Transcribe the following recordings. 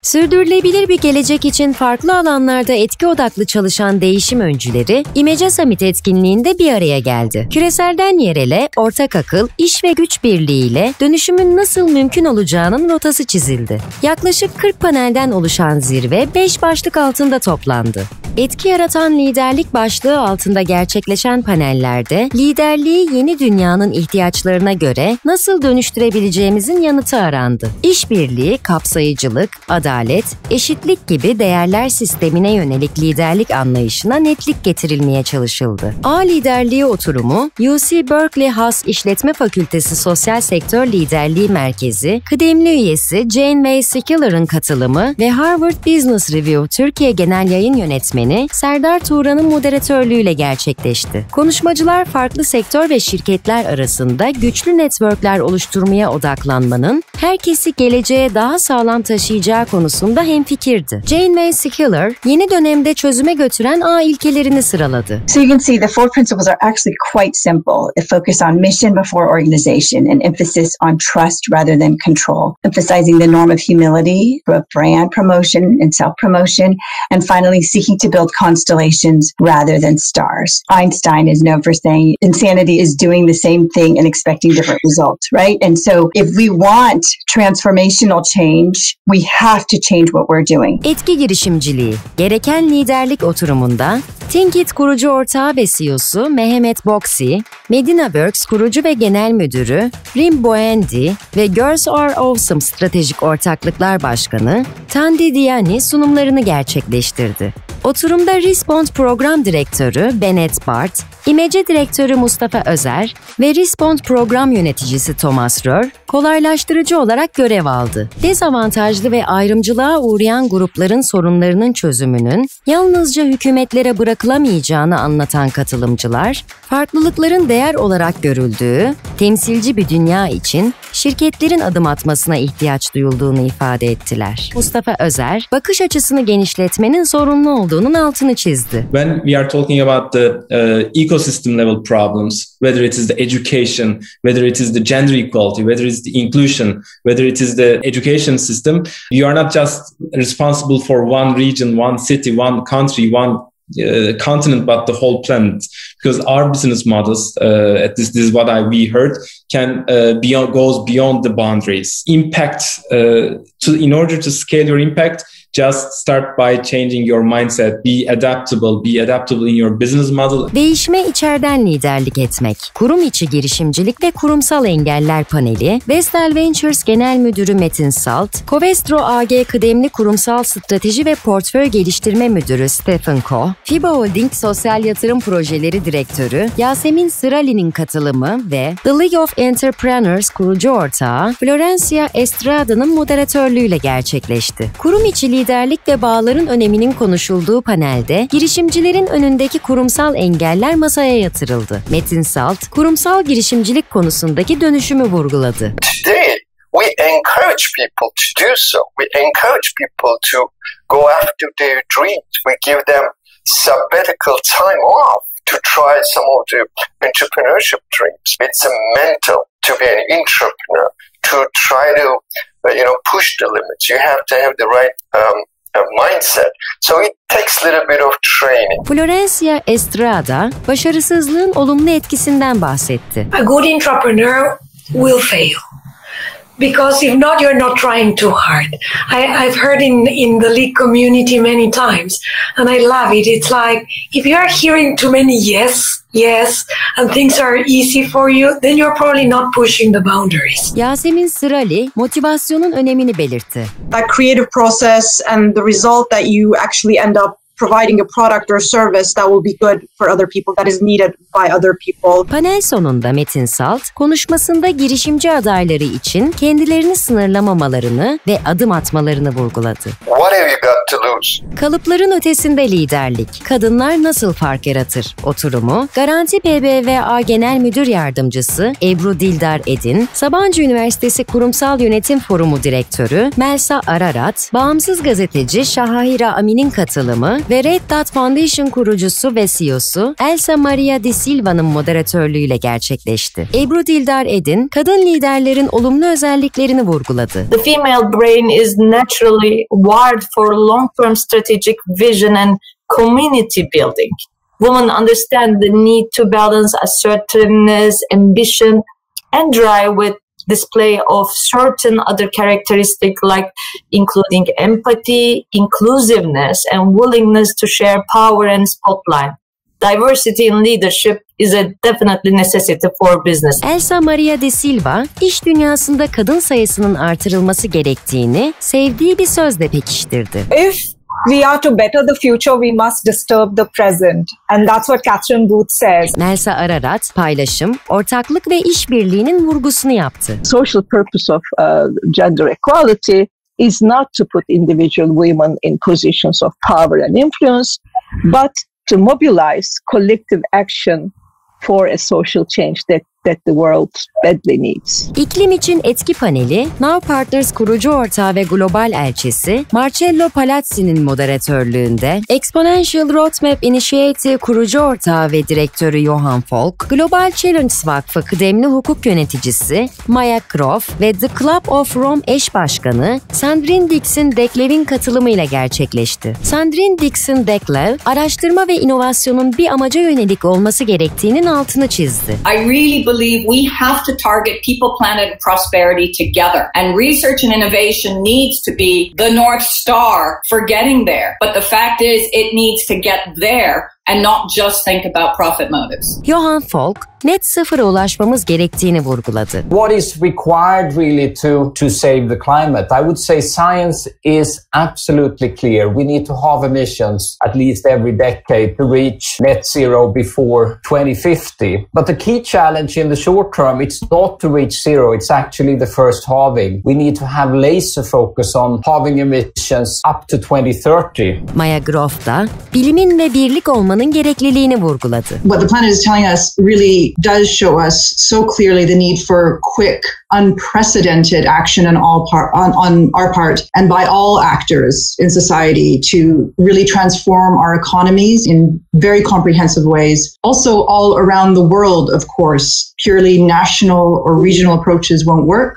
Sürdürülebilir bir gelecek için farklı alanlarda etki odaklı çalışan değişim öncüleri, İmece Summit etkinliğinde bir araya geldi. Küreselden yerele, ortak akıl, iş ve güç birliğiyle dönüşümün nasıl mümkün olacağının rotası çizildi. Yaklaşık 40 panelden oluşan zirve 5 başlık altında toplandı. Etki yaratan liderlik başlığı altında gerçekleşen panellerde, liderliği yeni dünyanın ihtiyaçlarına göre nasıl dönüştürebileceğimizin yanıtı arandı. İşbirliği, kapsayıcılık, adalet, eşitlik gibi değerler sistemine yönelik liderlik anlayışına netlik getirilmeye çalışıldı. A liderliği oturumu, UC Berkeley Haas İşletme Fakültesi Sosyal Sektör Liderliği Merkezi, kıdemli üyesi Janeway Skiller'ın katılımı ve Harvard Business Review Türkiye Genel Yayın Yönetmeni Serdar Turan'ın moderatörlüğüyle gerçekleşti. Konuşmacılar farklı sektör ve şirketler arasında güçlü networkler oluşturmaya odaklanmanın herkesi geleceğe daha sağlam taşıyacağı konusunda hemfikirdi. Janeway Skiller, yeni dönemde çözüme götüren A ilkelerini sıraladı. So you can see the 4 principles are actually quite simple. They focus on mission before organization and emphasis on trust rather than control, emphasizing the norm of humility, both brand promotion and self-promotion, and finally seeking to build constellations rather than stars. Einstein is known for saying insanity is doing the same thing and expecting different results, right? And so if we want transformational change, we have to change what we're doing. Etki girişimciliği, gereken liderlik oturumunda Thinkit kurucu ortağı ve CEO'su Mehmet Boksi, Medina Works kurucu ve genel müdürü Rim Boendi ve Girls Are Awesome Stratejik Ortaklıklar Başkanı Tandy Diani sunumlarını gerçekleştirdi. Oturumda Respond Program Direktörü Bennett Bart, İmece Direktörü Mustafa Özer ve Respond Program Yöneticisi Thomas Röhr kolaylaştırıcı olarak görev aldı. Dezavantajlı ve ayrımcılığa uğrayan grupların sorunlarının çözümünün yalnızca hükümetlere bırakılamayacağını anlatan katılımcılar, farklılıkların değer olarak görüldüğü, temsilci bir dünya için şirketlerin adım atmasına ihtiyaç duyulduğunu ifade ettiler. Mustafa Özer, bakış açısını genişletmenin zorunlu olduğunun altını çizdi. When we are talking about the ecosystem level problems, whether it is the education, whether it is the gender equality, whether it is the inclusion, whether it is the education system, you are not just responsible for one region, one city, one country, one continent, but the whole planet. Because our business models, this is what we heard, can goes beyond the boundaries. Impact, in order to scale your impact, just start by changing your mindset. Be adaptable in your business model. Değişime içeriden liderlik etmek. Kurum içi girişimcilik ve kurumsal engeller paneli, Vestel Ventures Genel Müdürü Metin Salt, Covestro AG Kıdemli Kurumsal Strateji ve Portföy Geliştirme Müdürü Stephen Koh, FIBA Holding Sosyal Yatırım Projeleri Direktörü Yasemin Sırali'nin katılımı ve The League of Entrepreneurs kurucu ortağı Florencia Estrada'nın moderatörlüğüyle gerçekleşti. Kurum içi liderlik ve bağların öneminin konuşulduğu panelde girişimcilerin önündeki kurumsal engeller masaya yatırıldı. Metin Salt, kurumsal girişimcilik konusundaki dönüşümü vurguladı. Today, we encourage people to do so. We encourage people to go after their dreams. We give them sabbatical time off to try some of the entrepreneurship dreams. It's a mental to be an entrepreneur, to try to push the limits. You have to have the right mindset. So it takes a little bit of training. Florencia Estrada, başarısızlığın olumlu etkisinden bahsetti. A good entrepreneur will fail. Because if not, you're not trying too hard. I've heard in the league community many times, and I love it. It's like, if you are hearing too many yes, and things are easy for you, then you're probably not pushing the boundaries. Yasemin Sırali, motivasyonun önemini belirtti. That creative process and the result that you actually end up providing a product or service that will be good for other people, that is needed by other people. Panel sonunda Metin Salt, konuşmasında girişimci adayları için kendilerini sınırlamamalarını ve adım atmalarını vurguladı. What have you got to lose? Kalıpların ötesinde liderlik, kadınlar nasıl fark yaratır? Oturumu, Garanti BBVA Genel Müdür Yardımcısı Ebru Dildar Edin, Sabancı Üniversitesi Kurumsal Yönetim Forumu Direktörü Melsa Ararat, bağımsız gazeteci Şahahira Amin'in katılımı ve Red Dot Foundation kurucusu ve CEO'su Elsa Maria de Silva'nın moderatörlüğüyle gerçekleşti. Ebru Dildar Edin, kadın liderlerin olumlu özelliklerini vurguladı. The female brain is naturally wired for long-term strategic vision and community building. Women understand the need to balance assertiveness, ambition, and drive with display of certain other characteristics like including empathy, inclusiveness, and willingness to share power and spotlight. Diversity in leadership is a definitely necessity for business. Elsa Maria de Silva, iş dünyasında kadın sayısının artırılması gerektiğini sevdiği bir sözle pekiştirdi. If we are to better the future, we must disturb the present. And that's what Catherine Booth says. Nelsa Ararat, paylaşım, ortaklık ve işbirliğinin vurgusunu yaptı. Social purpose of gender equality is not to put individual women in positions of power and influence, but to mobilize collective action for a social change that the world badly needs. İklim için etki paneli, Now Partners kurucu ortağı ve global elçisi Marcello Palazzi'nin moderatörlüğünde, Exponential Roadmap Initiative kurucu ortağı ve direktörü Johan Falk, Global Challenge Vakfı kıdemli hukuk yöneticisi Maya Grof ve The Club of Rome eş başkanı Sandrine Dixon-Deklev'in katılımıyla gerçekleşti. Sandrine Dixon-Deklev, araştırma ve inovasyonun bir amaca yönelik olması gerektiğinin altını çizdi. I really believe we have to target people, planet, and prosperity together. And research and innovation needs to be the North Star for getting there. But the fact is, it needs to get there and not just think about profit motives. Johan Falk, net sıfıra ulaşmamız gerektiğini vurguladı. What is required really to save the climate? I would say science is absolutely clear. We need to halve emissions at least every decade to reach net zero before 2050. But the key challenge in the short term, it's not to reach zero, it's actually the first halving. We need to have laser focus on halving emissions up to 2030. Maya Grof da bilimin ve birlik olmanın gerekliliğini vurguladı. What the planet is telling us really does show us so clearly the need for quick, unprecedented action on our part and by all actors in society to really transform our economies in very comprehensive ways. Also all around the world, of course, purely national or regional approaches won't work.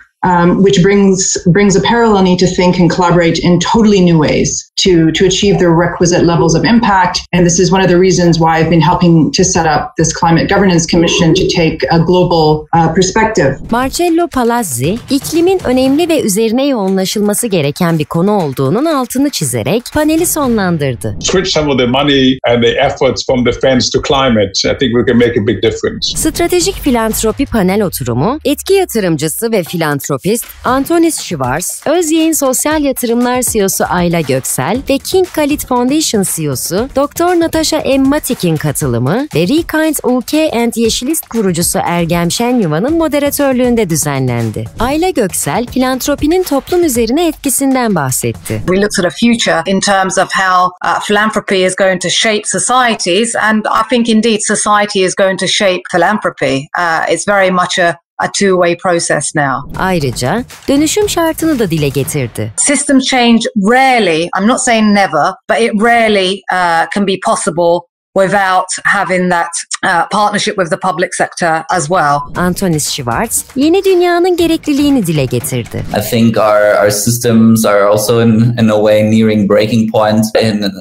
Which brings a parallel need to think and collaborate in totally new ways to achieve the requisite levels of impact. And this is one of the reasons why I've been helping to set up this Climate Governance Commission to take a global perspective. Marcello Palazzi, iklimin önemli ve üzerine yoğunlaşılması gereken bir konu olduğunun altını çizerek paneli sonlandırdı. Switch some of the money and the efforts from defense to climate. I think we can make a big difference. Stratejik Filantropi panel oturumu, etki yatırımcısı ve filantropist Antonis Schwarz, Özyeğin Sosyal Yatırımlar CEO'su Ayla Göksel ve King Khalid Foundation CEO'su Dr. Natasha M. Matik'in katılımı ve Rekind Ülke and Yeşilist kurucusu Ergem Şenyuva'nın moderatörlüğünde düzenlendi. Ayla Göksel, filantropinin toplum üzerine etkisinden bahsetti. We looked at a future in terms of how philanthropy is going to shape societies, and I think indeed society is going to shape philanthropy. It's very much a two-way process now. Ayrıca dönüşüm şartını da dile getirdi. System change rarely, I'm not saying never, but it rarely can be possible without having that partnership with the public sector as well. Antonis Schwarz, yeni dünyanın gerekliliğini dile getirdi. I think our systems are also in a way nearing breaking point in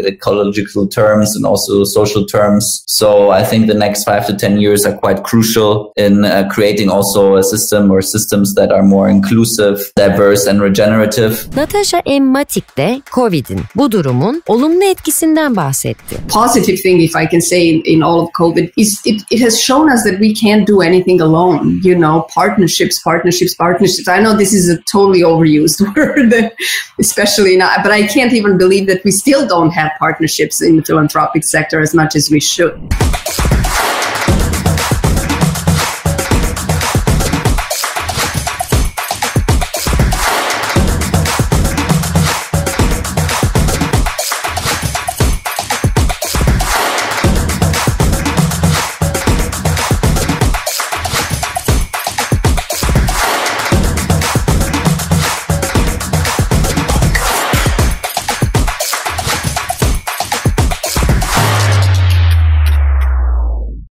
ecological terms and also social terms. So I think the next 5 to 10 years are quite crucial in creating also a system or systems that are more inclusive, diverse and regenerative. Natasha M. Matik de COVID'in, bu durumun olumlu etkisinden bahsetti. Positive thing, if I can say, in all of COVID is it has shown us that we can't do anything alone. You know, partnerships. I know this is a totally overused word, especially now, but I can't even believe that we still don't have partnerships in the philanthropic sector as much as we should.